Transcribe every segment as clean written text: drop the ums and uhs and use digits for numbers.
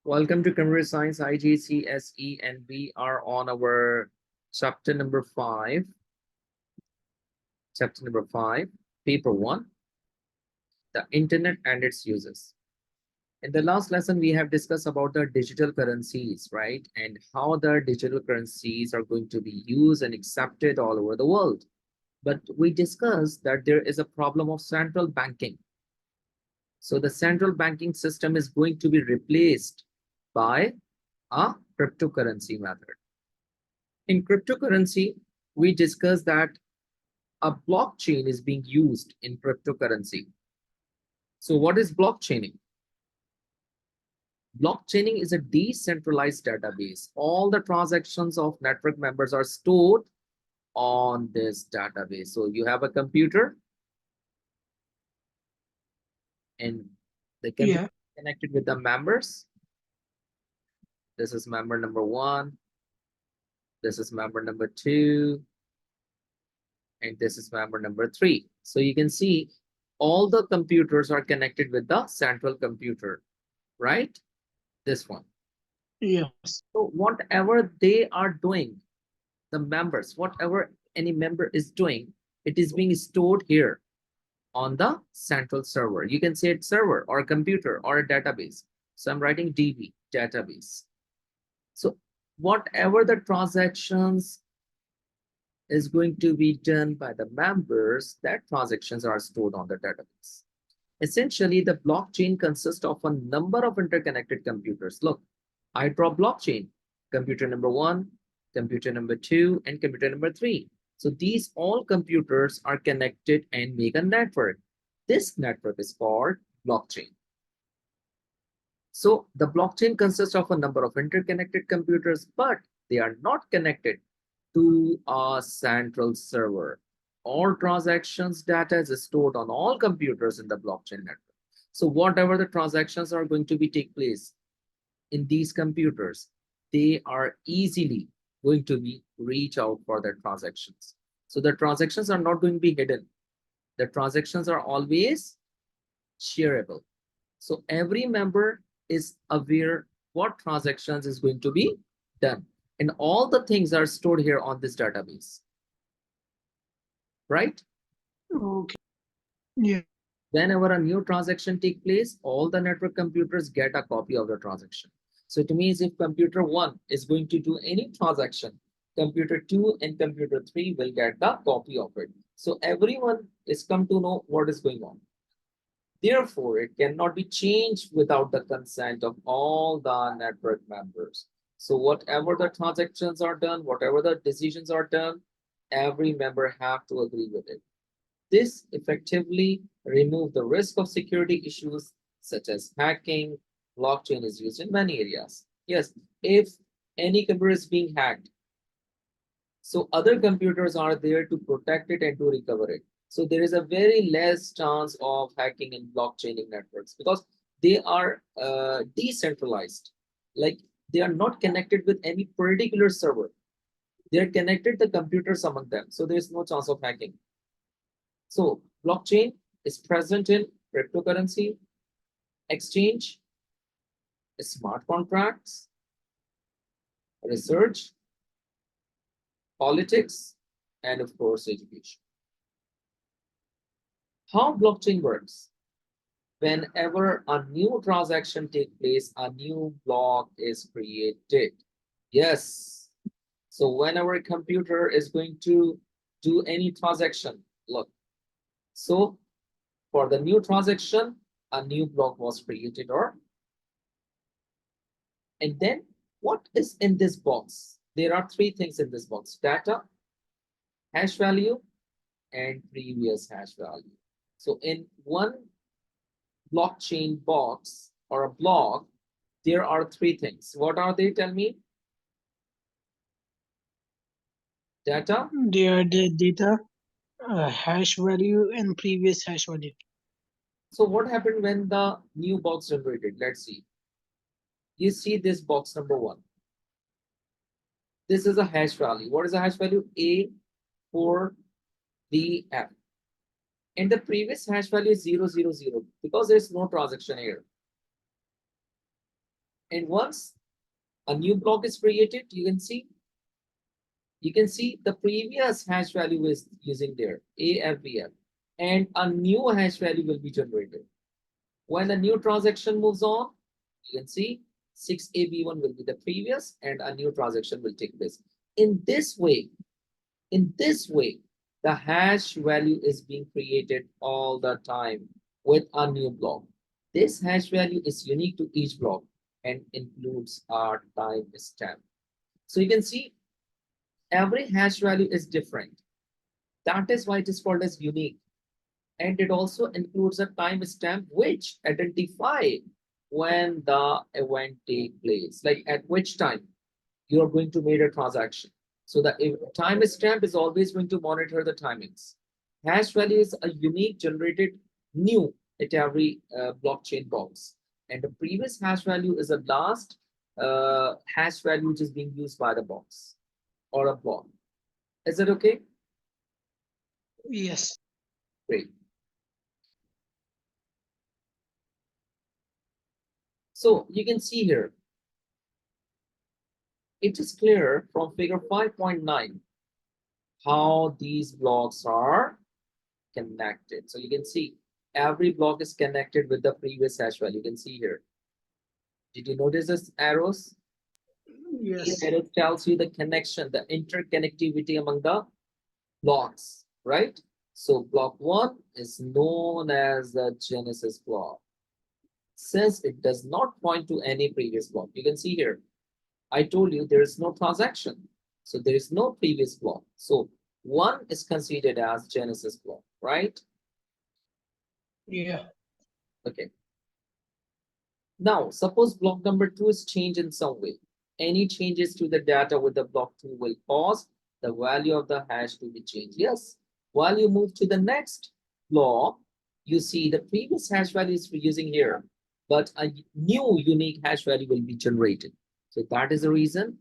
Welcome to Computer Science IGCSE, and we are on our chapter number 5. Chapter number 5, paper 1, the internet and its uses. In the last lesson, we have discussed about the digital currencies, right? And how the digital currencies are going to be used and accepted all over the world. But we discussed that there is a problem of central banking. So the central banking system is going to be replaced by a cryptocurrency method. In cryptocurrency, we discussed that a blockchain is being used in cryptocurrency. So what is blockchaining? Blockchaining is a decentralized database. All the transactions of network members are stored on this database. So you have a computer and the computer Yeah, is connected with the members. This is member number 1. This is member number 2. And this is member number 3. So you can see all the computers are connected with the central computer, right? This one. yes. So whatever they are doing, the members, whatever any member is doing, it is being stored here on the central server. You can say it's server or a computer or a database. So I'm writing DB, database. So whatever the transactions is going to be done by the members, that transactions are stored on the database. Essentially, the blockchain consists of a number of interconnected computers. Look, I draw blockchain, computer number 1, computer number 2, and computer number 3. So these all computers are connected and make a network. This network is called blockchain. So the blockchain consists of a number of interconnected computers, but they are not connected to a central server. All transactions data is stored on all computers in the blockchain network. So whatever the transactions are going to be take place in these computers, they are easily going to be reach out for their transactions. So the transactions are not going to be hidden. The transactions are always shareable. So every member is aware what transactions is going to be done. And all the things are stored here on this database, right? Okay. Yeah. Whenever a new transaction take place, all the network computers get a copy of the transaction. So it means if computer 1 is going to do any transaction, computer 2 and computer 3 will get the copy of it. So everyone is come to know what is going on. Therefore, it cannot be changed without the consent of all the network members. So whatever the transactions are done, whatever the decisions are done, every member have to agree with it. This effectively removes the risk of security issues such as hacking. Blockchain is used in many areas. Yes, if any computer is being hacked, so other computers are there to protect it and to recover it. So there is a very less chance of hacking in blockchaining networks because they are decentralized. Like they are not connected with any particular server. They are connected the computers among them. So there is no chance of hacking. So blockchain is present in cryptocurrency, exchange, smart contracts, research, politics, and of course, education. How blockchain works? Whenever a new transaction takes place, a new block is created. Yes. So whenever a computer is going to do any transaction, look. So for the new transaction, a new block was created or and then what is in this box? There are 3 things in this box: data, hash value, and previous hash value. So in one blockchain box or a block, there are 3 things. What are they? Tell me. Data. They are the data, hash value, and previous hash value. So what happened when the new box generated? Let's see. You see this box number 1. This is a hash value. What is the hash value? A4DF. And the previous hash value is 000 because there's no transaction here. And once a new block is created, you can see the previous hash value is using there, AFBF, and a new hash value will be generated. When a new transaction moves on, you can see 6AB1 will be the previous and a new transaction will take place. In this way, the hash value is being created all the time with a new block. This hash value is unique to each block and includes our timestamp. So you can see every hash value is different. That is why it is called as unique. And it also includes a timestamp which identify when the event take place, like at which time you are going to make a transaction. So the timestamp is always going to monitor the timings. Hash value is a unique generated new at every blockchain box. And the previous hash value is a last hash value which is being used by the box or a block. Is it okay? Yes. Great. So you can see here, it is clear from figure 5.9 how these blocks are connected. So you can see every block is connected with the previous hash value. You can see here. Did you notice this arrows? These Yes. arrows tells you the connection, the interconnectivity among the blocks, right? So block 1 is known as the Genesis block. Since it does not point to any previous block, you can see here, I told you there is no transaction. So there is no previous block. So 1 is considered as Genesis block, right? Yeah. Okay. Now, suppose block number 2 is changed in some way. Any changes to the data with the block 2 will cause the value of the hash to be changed. Yes. While you move to the next block, you see the previous hash value is using here, but a new unique hash value will be generated. So that is the reason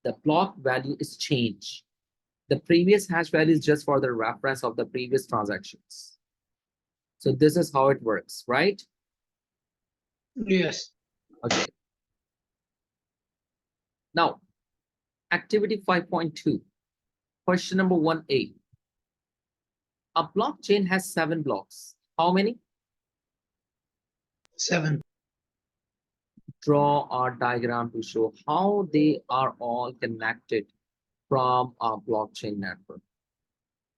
the block value is changed. The previous hash value is just for the reference of the previous transactions. So this is how it works, right? Yes. Okay. Now, activity 5.2, question number 1A. A blockchain has 7 blocks. How many? 7. Draw a diagram to show how they are all connected from a blockchain network,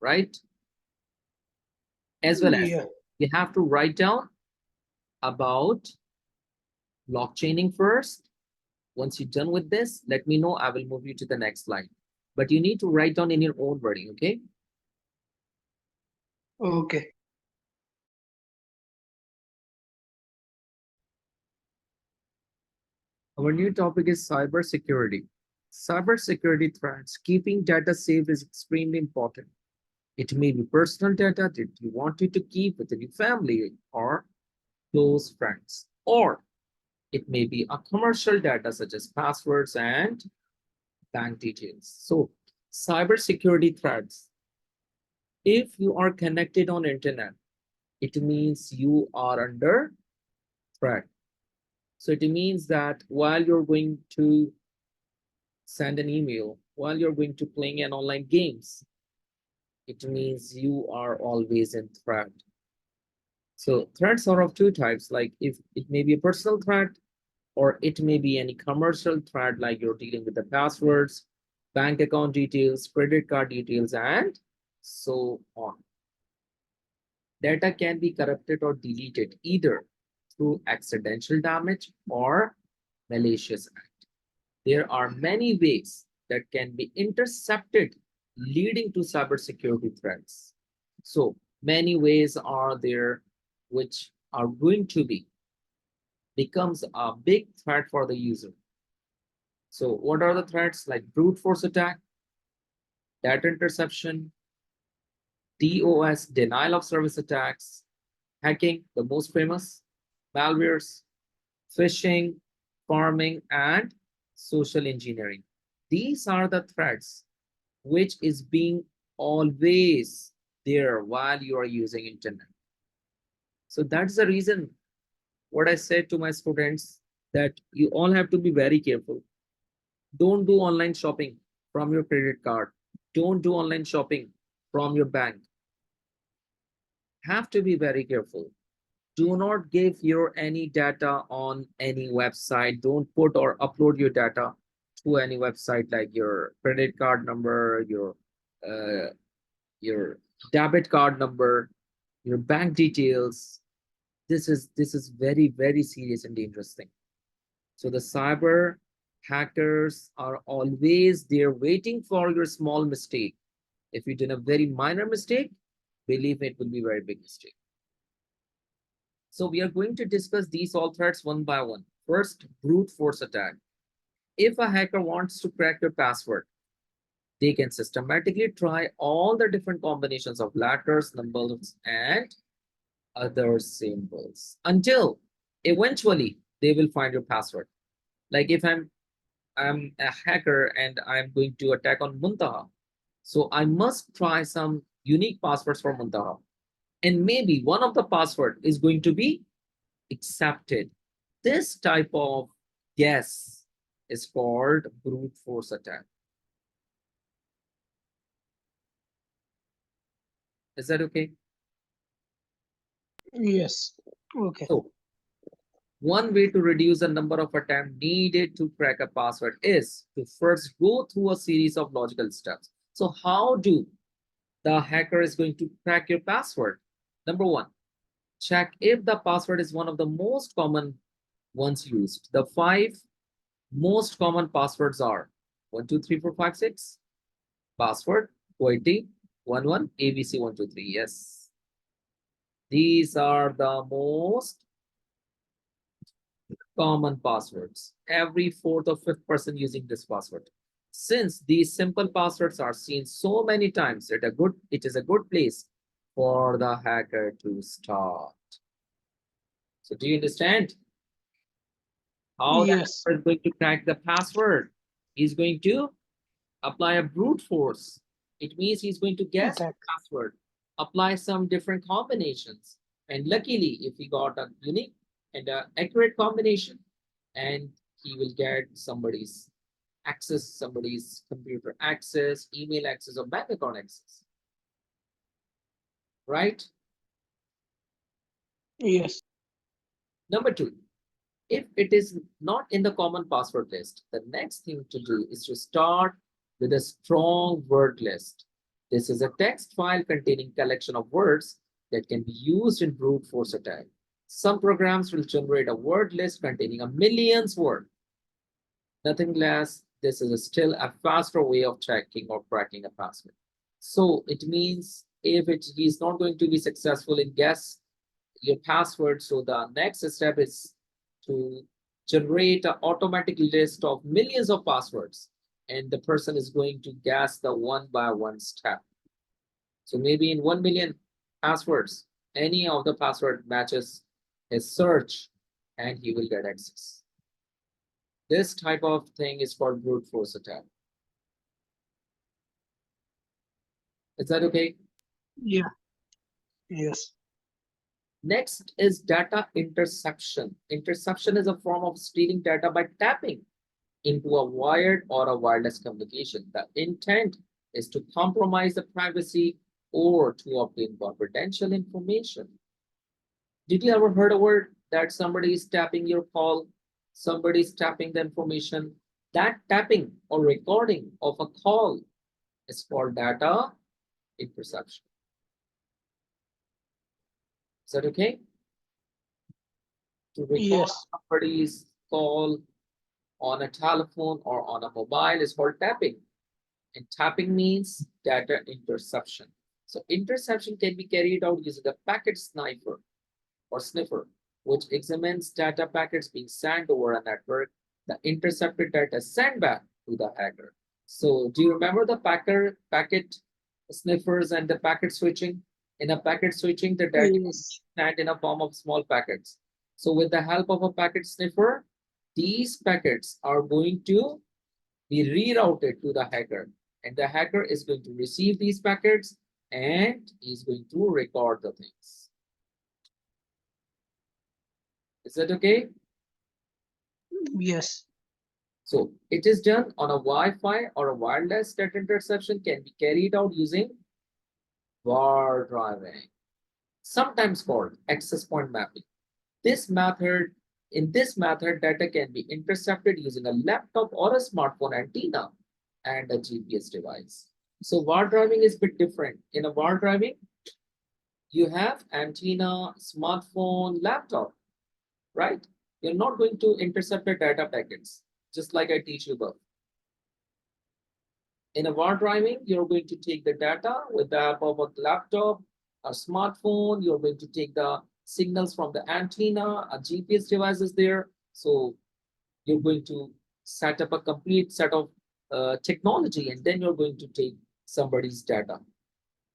right? As well as Yeah. you have to write down about blockchaining first. Once you're done with this, let me know. I will move you to the next slide. But you need to write down in your own wording, okay? Okay. Our new topic is cybersecurity. Cybersecurity threats. Keeping data safe is extremely important. It may be personal data that you wanted to keep within your family or close friends, or it may be a commercial data such as passwords and bank details. So, cybersecurity threats. If you are connected on internet, it means you are under threat. So it means that while you're going to send an email, while you're going to playing an online games, it means you are always in threat. So threats are of two types, like if it may be a personal threat or it may be any commercial threat, like you're dealing with the passwords, bank account details, credit card details, and so on. Data can be corrupted or deleted either through accidental damage or malicious act. There are many ways that can be intercepted, leading to cybersecurity threats. So many ways are there which are going to be becomes a big threat for the user. So what are the threats? Like brute force attack, data interception, DOS, denial of service attacks, hacking, the most famous, malwares, phishing, farming, and social engineering. These are the threats which is being always there while you are using internet. So that's the reason what I said to my students that you all have to be very careful. Don't do online shopping from your credit card. Don't do online shopping from your bank. Have to be very careful. Do not give your any data on any website. Don't put or upload your data to any website like your credit card number, uh, your debit card number, your bank details. This is very serious and dangerous thing. So the cyber hackers are always there waiting for your small mistake. If you did a very minor mistake, believe me, it will be a very big mistake. So we are going to discuss these all threats one by one. First, brute force attack. If a hacker wants to crack your password, they can systematically try all the different combinations of letters, numbers, and other symbols until eventually they will find your password. Like if I'm a hacker and I'm going to attack on Muntaha, so I must try some unique passwords for Muntaha. And maybe one of the password is going to be accepted. This type of guess is called brute force attack. Is that okay? Yes. Okay. So one way to reduce the number of attempts needed to crack a password is to first go through a series of logical steps. So how do the hacker is going to crack your password? Number one, check if the password is one of the most common ones used. The 5 most common passwords are 1234566, password, poetry, 11, ABC 123. Yes, these are the most common passwords. Every fourth or fifth person using this password. Since these simple passwords are seen so many times, it is a good place for the hacker to start. So do you understand how the Yes. hacker is going to crack the password? He's going to apply a brute force. It means he's going to guess the Attack. password, apply some different combinations. And luckily, if he got a unique and an accurate combination, and he will get somebody's access, somebody's computer access, email access, or bank account access. Right? Yes. Number two, if it is not in the common password list, the next thing to do is to start with a strong word list. This is a text file containing collection of words that can be used in brute force attack. Some programs will generate a word list containing a millions word. Nothing less, this is still a faster way of checking or cracking a password. So it means if he is not going to be successful in guess your password, so the next step is to generate an automatic list of millions of passwords, and the person is going to guess the one by one step. So maybe in 1 million passwords, any of the password matches his search, and he will get access. This type of thing is called brute force attack. Is that okay? Yeah. Yes. Next is data interception. Interception is a form of stealing data by tapping into a wired or a wireless communication. The intent is to compromise the privacy or to obtain confidential information. Did you ever heard a word that somebody is tapping your call, somebody is tapping the information? That tapping or recording of a call is called data interception. Is that okay? To record Yes. somebody's call on a telephone or on a mobile is called tapping. And tapping means data interception. So interception can be carried out using a packet sniffer, which examines data packets being sent over a network. The intercepted data is sent back to the hacker. So do you remember the packet sniffers and the packet switching? In a packet switching, the data is Yes. sent in a form of small packets. So with the help of a packet sniffer, these packets are going to be rerouted to the hacker, and the hacker is going to receive these packets and is going to record the things. Is that okay? Yes. So it is done on a Wi-Fi or a wireless. That interception can be carried out using war driving, sometimes called access point mapping. This method, in this method, data can be intercepted using a laptop or a smartphone antenna and a GPS device. So war driving is a bit different. In a war driving, you have antenna, smartphone, laptop, right? You're not going to intercept the data packets, just like I teach you about. In a war driving, you're going to take the data with the help of a laptop, a smartphone. You're going to take the signals from the antenna, a GPS device is there. So you're going to set up a complete set of technology, and then you're going to take somebody's data,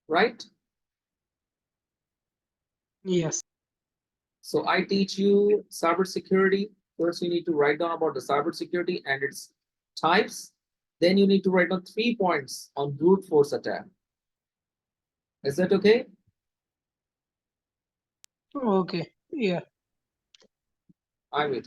right? Yes. So I teach you cybersecurity. First, you need to write down about the cybersecurity and its types. Then you need to write down 3 points on brute force attack. Is that okay? Okay. Yeah. I will.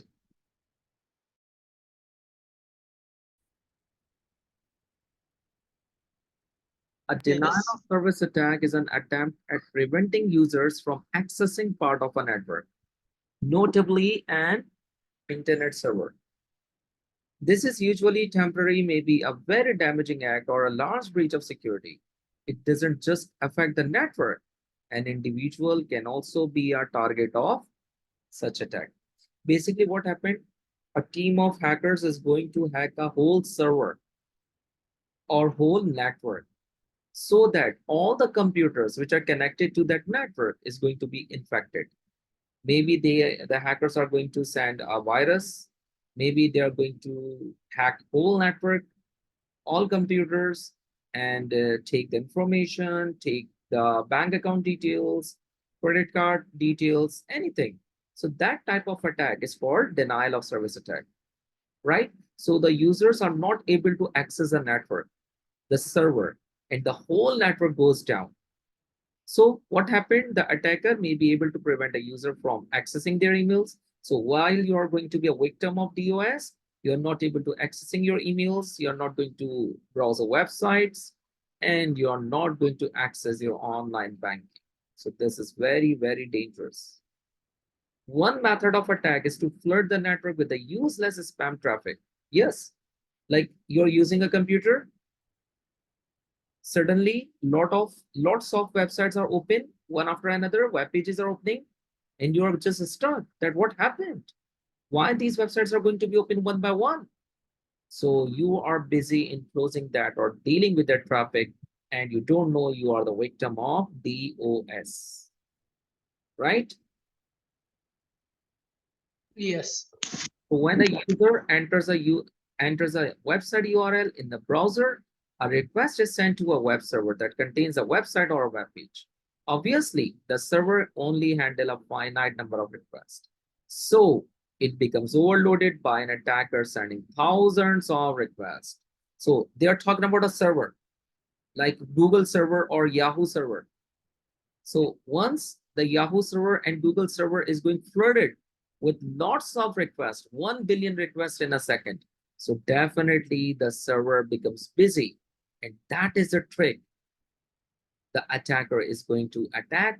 A denial Yes. of service attack is an attempt at preventing users from accessing part of a network, notably an internet server. This is usually temporary, maybe a very damaging act or a large breach of security. It doesn't just affect the network. An individual can also be a target of such attack. Basically, what happened? A team of hackers is going to hack a whole server or whole network so that all the computers which are connected to that network is going to be infected. Maybe the hackers are going to send a virus. Maybe they are going to hack whole network, all computers, and take the information, take the bank account details, credit card details, anything. So that type of attack is called denial of service attack, right? So the users are not able to access the network, the server, and the whole network goes down. So what happened? The attacker may be able to prevent a user from accessing their emails. So while you are going to be a victim of DOS, you're not able to accessing your emails, you're not going to browse the websites, and you're not going to access your online banking. So this is very, very dangerous. One method of attack is to flood the network with a useless spam traffic. Yes, like you're using a computer, suddenly lots of websites are open one after another, web pages are opening, and you're just stuck that what happened, why these websites are going to be open one by one. So you are busy in closing that or dealing with that traffic, and you don't know you are the victim of DOS, right? Yes. So when a user enters a website URL in the browser, a request is sent to a web server that contains a website or a web page. Obviously, the server only handle a finite number of requests. So it becomes overloaded by an attacker sending thousands of requests. So they are talking about a server like Google server or Yahoo server. So once the Yahoo server and Google server is going flooded with lots of requests, 1 billion requests in a second. So definitely the server becomes busy. And that is the trick. The attacker is going to attack